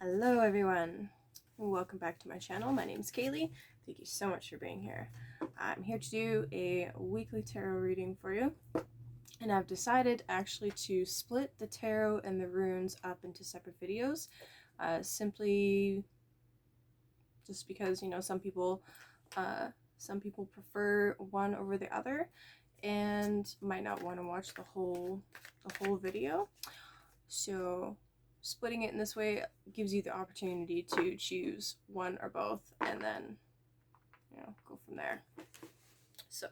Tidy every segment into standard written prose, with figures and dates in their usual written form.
Hello everyone, welcome back to my channel. My name is Kayleigh. Thank you so much for being here. I'm here to do a weekly tarot reading for you, and I've decided actually to split the tarot and the runes up into separate videos, simply just because, you know, some people prefer one over the other and might not want to watch the whole video. So splitting it in this way gives you the opportunity to choose one or both and then, you know, go from there. So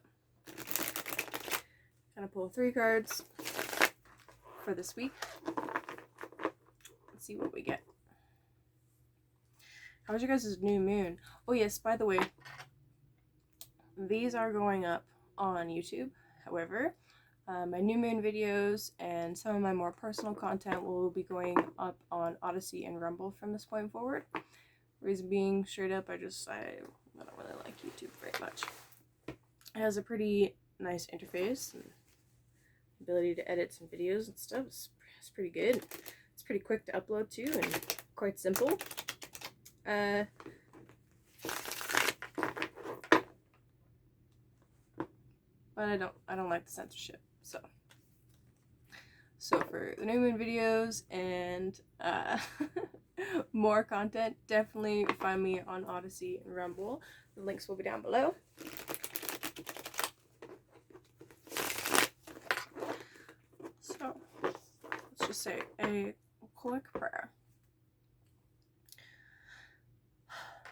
gonna pull 3 cards for this week. Let's see what we get. How was your guys' new moon? Oh yes, by the way, these are going up on YouTube. However, my new moon videos and some of my more personal content will be going up on Odyssey and Rumble from this point forward. Reason being, straight up, I don't really like YouTube very much. It has a pretty nice interface and ability to edit some videos and stuff. It's pretty good. It's pretty quick to upload too and quite simple. But I don't like the censorship. So for the new moon videos and more content, definitely find me on Odyssey and Rumble. The links will be down below. So let's just say a quick prayer.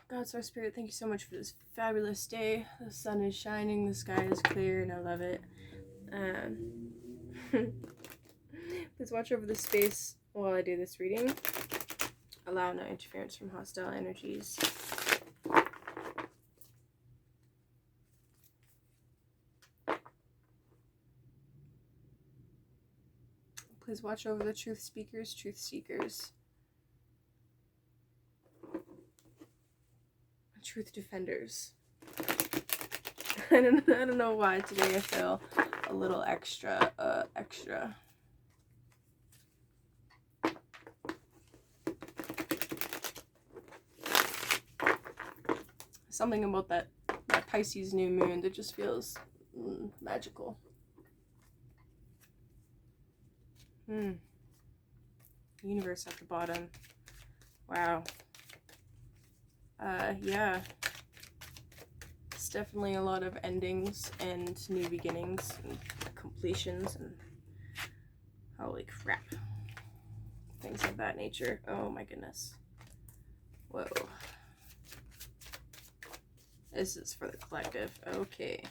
God, Source Spirit, thank you so much for this fabulous day. The sun is shining, the sky is clear, and I love it. Please watch over the space while I do this reading. Allow no interference from hostile energies. Please watch over the truth speakers, truth seekers, truth defenders. I don't know why today I feel a little extra. Something about that Pisces new moon that just feels magical. Universe at the bottom. Wow. Yeah. It's definitely a lot of endings and new beginnings and completions and holy crap. Things of that nature. Oh my goodness. Whoa. This is for the collective. Okay.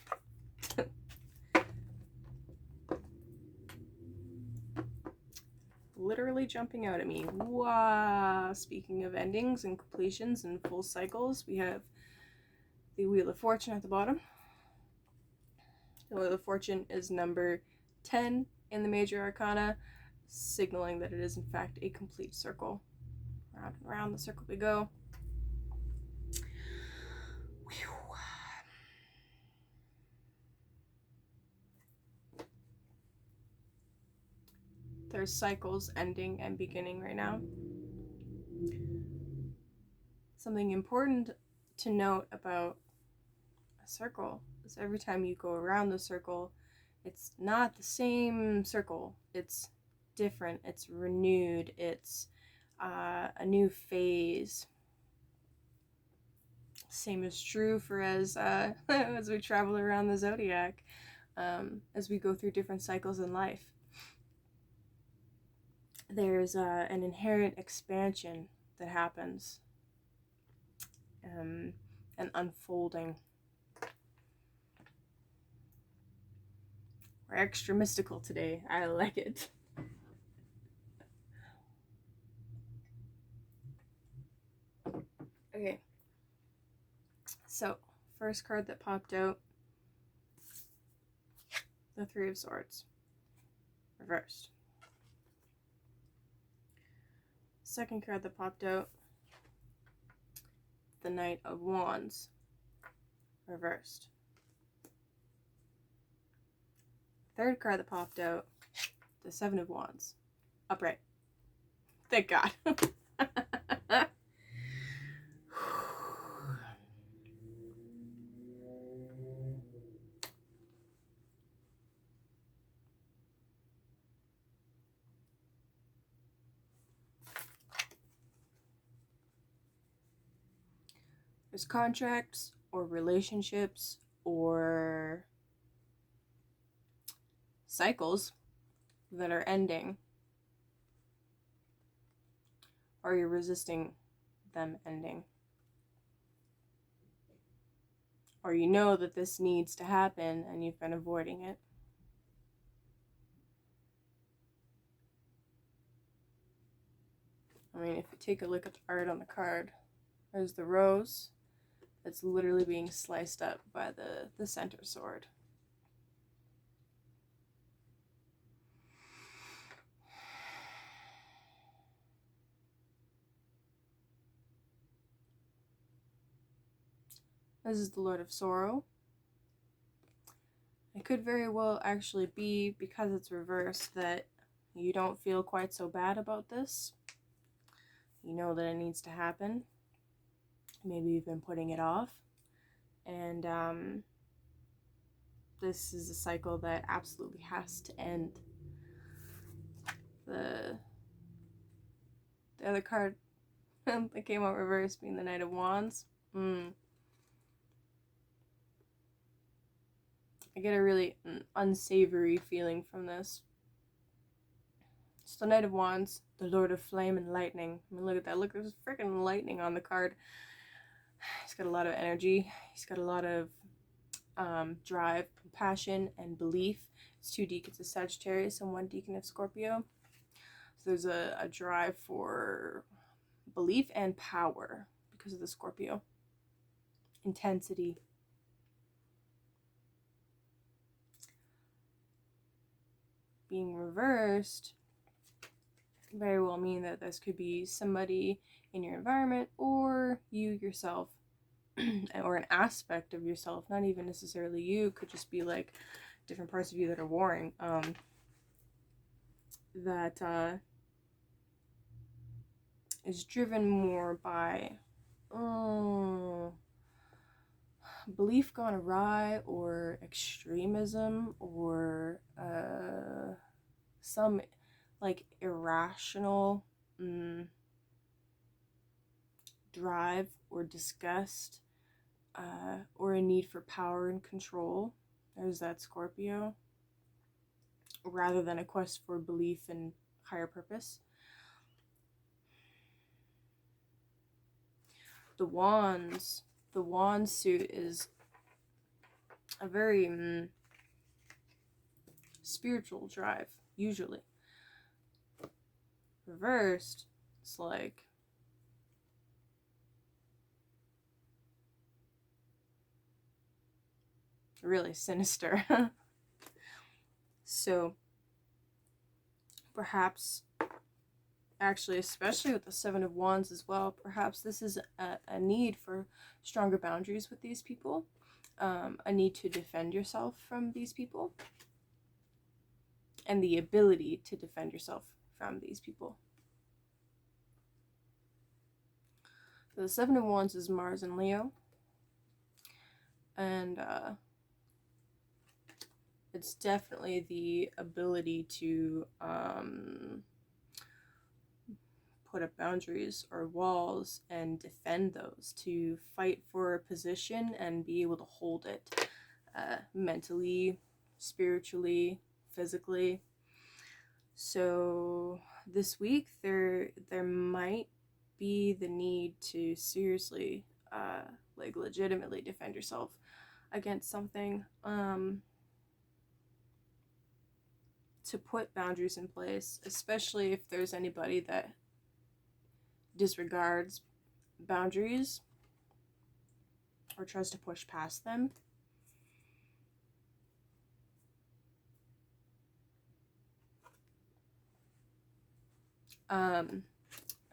Literally jumping out at me. Wow. Speaking of endings and completions and full cycles, we have the Wheel of Fortune at the bottom. The Wheel of Fortune is number 10 in the Major Arcana, signaling that it is in fact a complete circle. Round and round the circle we go. There's cycles ending and beginning right now. Something important to note about a circle is every time you go around the circle, it's not the same circle. It's different. It's renewed. It's a new phase. Same is true for as we travel around the zodiac, as we go through different cycles in life. There's an inherent expansion that happens, an unfolding. We're extra mystical today. I like it. Okay. So, first card that popped out, the 3 of Swords, reversed. Second card that popped out, the Knight of Wands, reversed. Third card that popped out, the 7 of Wands, upright. Thank God. There's contracts or relationships or cycles that are ending, or you're resisting them ending. Or you know that this needs to happen and you've been avoiding it. I mean, if you take a look at the art on the card, there's the rose that's literally being sliced up by the center sword. This is the Lord of Sorrow. It could very well actually be, because it's reversed, that you don't feel quite so bad about this. You know that it needs to happen. Maybe you've been putting it off. And this is a cycle that absolutely has to end. The other card that came out reversed being the Knight of Wands. I get a really unsavory feeling from this. It's the Knight of Wands, the Lord of Flame and Lightning. I mean, look at that. Look, there's freaking lightning on the card. He's got a lot of energy. He's got a lot of drive, passion, and belief. It's 2 deacons of Sagittarius and 1 deacon of Scorpio. So there's a drive for belief and power because of the Scorpio. Intensity. Being reversed very well mean that this could be somebody in your environment or you yourself, or an aspect of yourself, not even necessarily you, could just be like different parts of you that are warring, that is driven more by belief gone awry, or extremism, or some like irrational drive or disgust, or a need for power and control. There's that Scorpio, rather than a quest for belief and higher purpose. The wands suit is a very spiritual drive, usually. Reversed, it's like really sinister. So perhaps, actually, especially with the 7 of Wands as well, perhaps this is a need for stronger boundaries with these people, a need to defend yourself from these people, and the ability to defend yourself from these people. So the 7 of Wands is Mars and Leo, and it's definitely the ability to put up boundaries or walls and defend those, to fight for a position and be able to hold it, mentally, spiritually, physically. So this week there might be the need to seriously, like legitimately defend yourself against something, to put boundaries in place, especially if there's anybody that disregards boundaries or tries to push past them.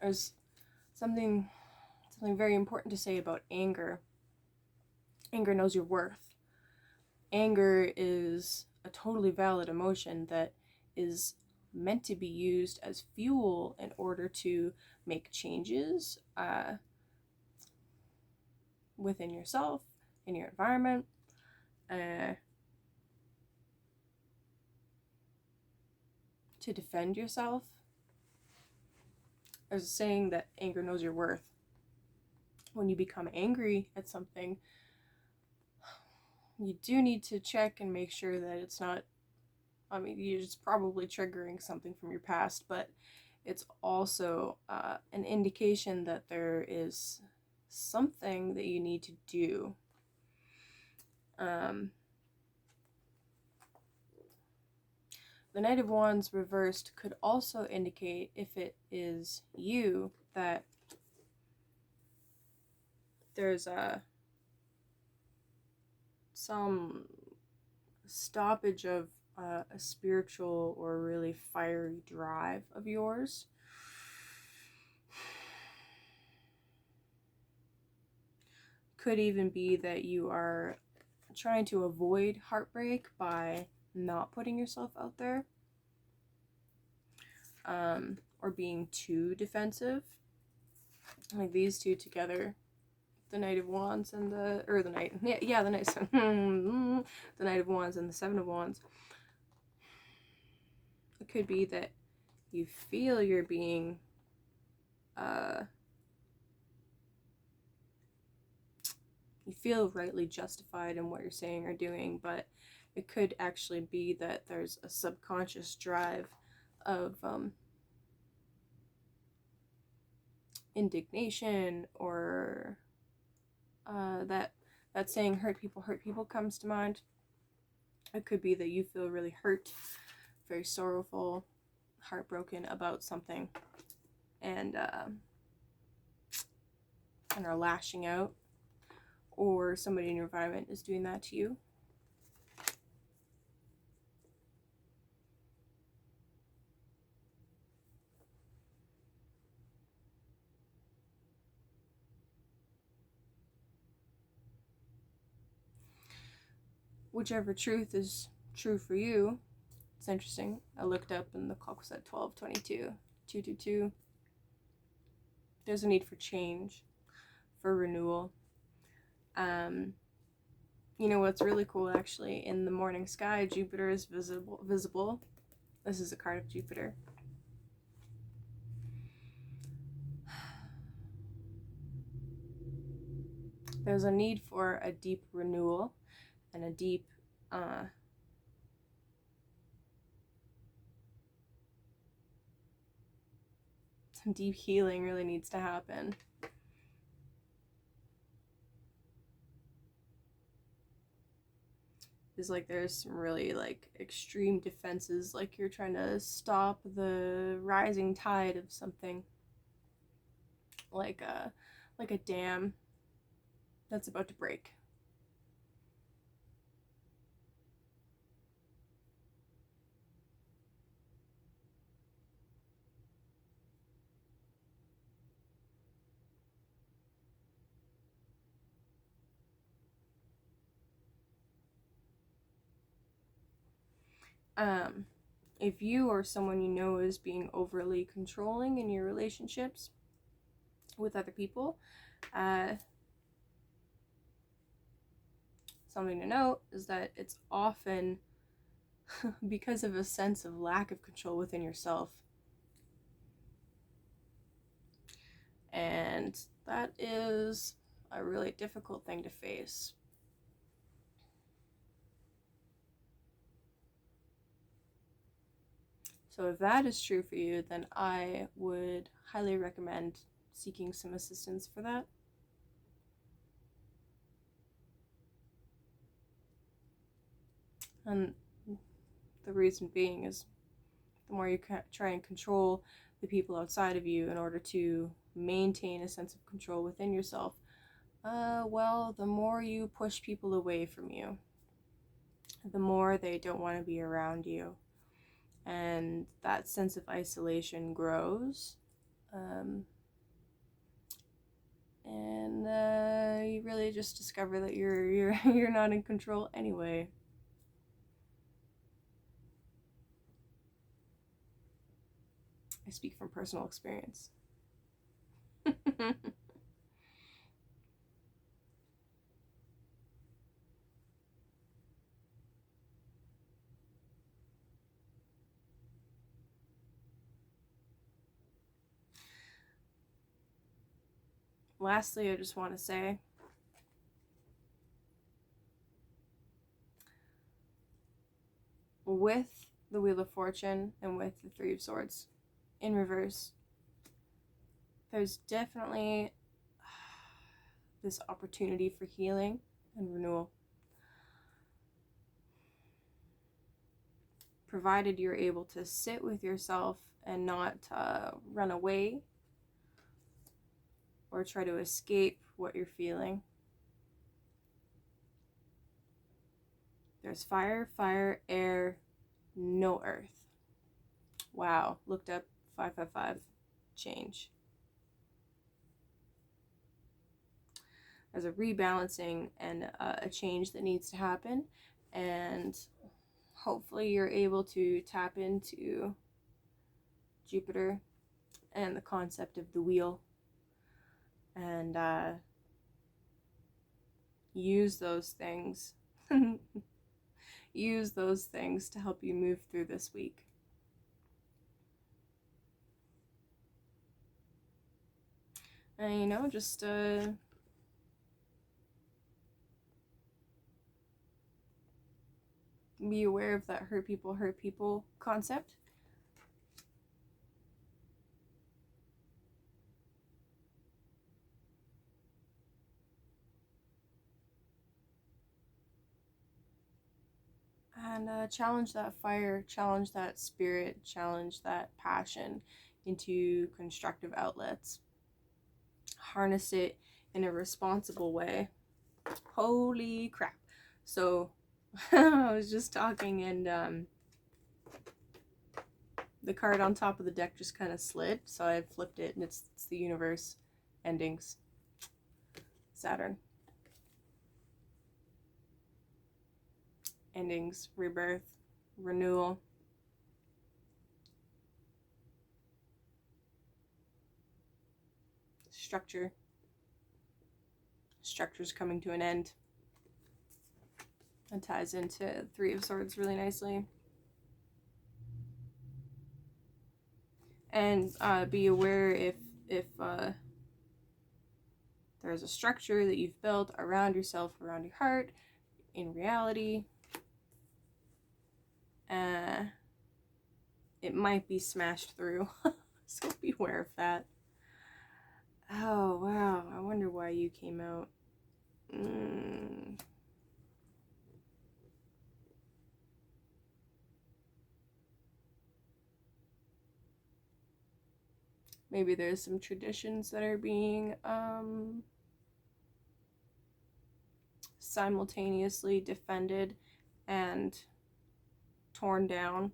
There's something very important to say about anger. Anger knows your worth. Anger is a totally valid emotion that is meant to be used as fuel in order to make changes within yourself, in your environment, to defend yourself. There's a saying that anger knows your worth. when you become angry at something, you do need to check and make sure that it's not, I mean, it's probably triggering something from your past, but it's also an indication that there is something that you need to do. The Knight of Wands reversed could also indicate, if it is you, that there's some stoppage of a spiritual or really fiery drive of yours. Could even be that you are trying to avoid heartbreak by not putting yourself out there, or being too defensive. Like these two together, the Knight of Wands and the Knight, the Knight, the Knight of Wands and the Seven of Wands. It could be that you feel you're being you feel rightly justified in what you're saying or doing, but it could actually be that there's a subconscious drive of indignation, or that saying hurt people comes to mind. It could be that you feel really hurt, very sorrowful, heartbroken about something, and are lashing out, or somebody in your environment is doing that to you. Whichever truth is true for you. It's interesting. I looked up and the clock was at 12:22. 222. There's a need for change, for renewal. You know what's really cool, actually? In the morning sky, Jupiter is visible. This is a card of Jupiter. There's a need for a deep renewal and a deep some deep healing really needs to happen. Is like there's some really like extreme defenses, like you're trying to stop the rising tide of something, like a dam that's about to break. If you or someone you know is being overly controlling in your relationships with other people, something to note is that it's often because of a sense of lack of control within yourself. And that is a really difficult thing to face. So if that is true for you, then I would highly recommend seeking some assistance for that. And the reason being is the more you try and control the people outside of you in order to maintain a sense of control within yourself, well, the more you push people away from you, the more they don't want to be around you. And that sense of isolation grows. And you really just discover that you're not in control anyway. I speak from personal experience. lastly, I just want to say, with the Wheel of Fortune and with the Three of Swords in reverse, there's definitely this opportunity for healing and renewal. Provided you're able to sit with yourself and not run away or try to escape what you're feeling. There's fire, fire, air, no earth. Wow, looked up 555, change. There's a rebalancing and a change that needs to happen, and hopefully you're able to tap into Jupiter and the concept of the wheel and use those things use those things to help you move through this week. And, you know, just be aware of that hurt people concept. And challenge that fire, challenge that spirit, challenge that passion into constructive outlets. Harness it in a responsible way. Holy crap. So I was just talking, and the card on top of the deck just kind of slid, so I flipped it, and it's the universe, endings, Saturn, endings, rebirth, renewal. Structure's coming to an end. It ties into Three of Swords really nicely. And be aware if there's a structure that you've built around yourself, around your heart, in reality, it might be smashed through. So beware of that. Oh, wow. I wonder why you came out. Maybe there's some traditions that are being simultaneously defended and torn down,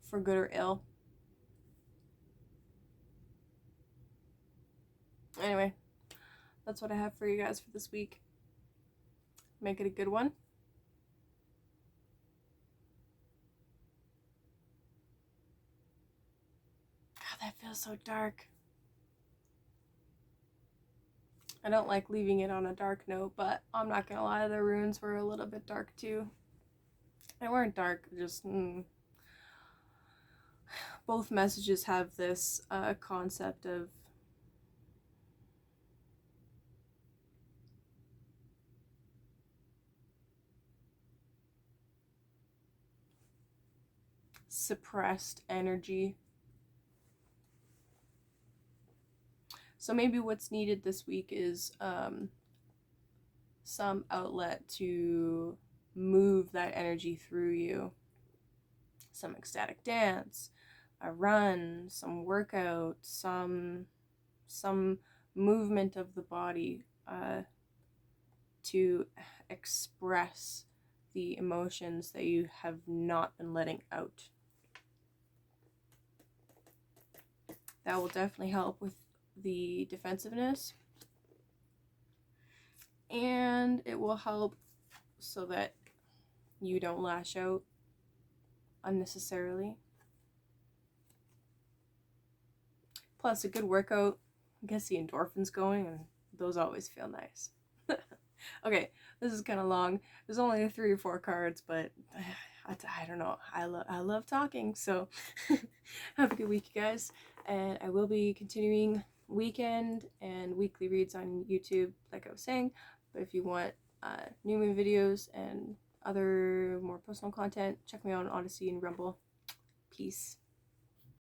for good or ill. Anyway, that's what I have for you guys for this week. Make it a good one. God, that feels so dark. I don't like leaving it on a dark note, but I'm not gonna lie, the runes were a little bit dark too. They weren't dark, just both messages have this concept of suppressed energy. So maybe what's needed this week is some outlet to move that energy through you. Some ecstatic dance, a run, some workout, some movement of the body to express the emotions that you have not been letting out. That will definitely help with the defensiveness, and it will help so that you don't lash out unnecessarily. Plus, a good workout gets the endorphins going, and those always feel nice. Okay, this is kind of long. There's only 3 or 4 cards, but I don't know. I love talking, so have a good week, you guys. And I will be continuing weekend and weekly reads on YouTube, like I was saying. But if you want new moon videos and other more personal content, check me out on Odyssey and Rumble. Peace.